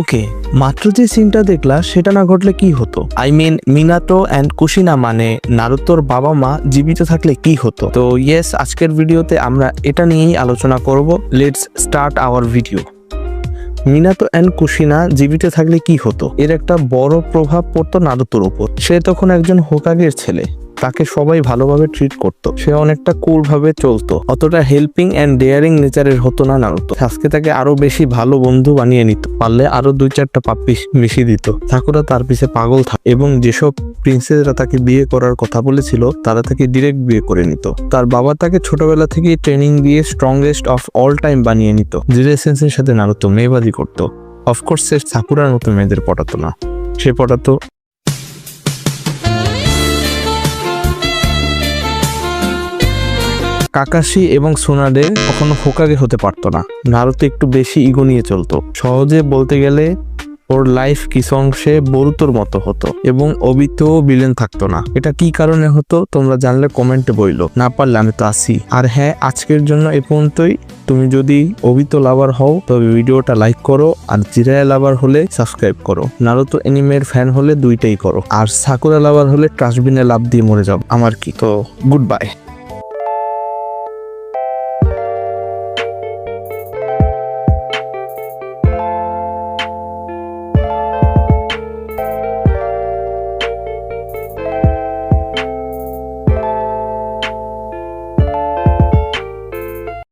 ওকে, মাত্র যে সিনটা দেখলা সেটা না ঘটলে কি হতো? আই মিন মিনাতো অ্যান্ড কুশিনা মানে নারুতোর বাবা মা জীবিত থাকলে কি হতো? তো ইয়েস, আজকের ভিডিওতে আমরা এটা নিয়েই আলোচনা করব। Let's start our video. Minato and Kushina জীবিত থাকলে কি হতো? এর একটা বড় প্রভাব পড়তো নারুতোর উপর। সে তখন একজন হোকাগের ছেলে, তাকে সবাই ভালোভাবে ট্রিট করতো, সে অনেকটা কুল ভাবে চলতো, অতটা হেল্পিং অ্যান্ড ডেয়ারিং নেচারের হতো না নারুতো। সাসকে তাকে আরো বেশি ভালো বন্ধু বানিয়ে নিত, পারলে আরো 2-4টা পাপ্পি মিশিয়ে দিত। সাকুরা তার পিছে পাগল থাকত এবং যেসব প্রিন্সেসরা তাকে বিয়ে করার কথা বলেছিল তারা তাকে ডিরেক্ট বিয়ে করে নিত। তার বাবা তাকে ছোটবেলা থেকেই ট্রেনিং দিয়ে স্ট্রংগেস্ট অফ অল টাইম বানিয়ে নিত। জিরেসেন্সের সাথে নারুতো মেয়েবাজি করতো। অফকোর্স সে সাকুরার মতো মেয়েদের পটাতো না, সে পটাতো কাকাশি এবং সোনাডে। কখনো হোকাগে হতে পারতো না। নারুতো একটু বেশি ইগো নিয়ে চলতো। সহজে বলতে গেলে ওর লাইফ কিছু অংশে বরুতোর মতো হতো এবং অবিতেও ভিলেন থাকতো না। এটা কি কারণে হতো তোমরা জানলে কমেন্টে বইলো, না পারলে আমি তো আসি। আর হ্যাঁ, আজকের জন্য এ পর্যন্তই। তুমি যদি অবিতো লাভার হও তবে ভিডিওটা লাইক করো, আর জিরায়া লাভার হলে সাবস্ক্রাইব করো। নারুতো এনিমের ফ্যান হলে দুইটাই করো, আর সাকুরা লাভার হলে ট্রাস্টবিনে লাভ দিয়ে মরে যাও। আমার কি তো, গুড বাই।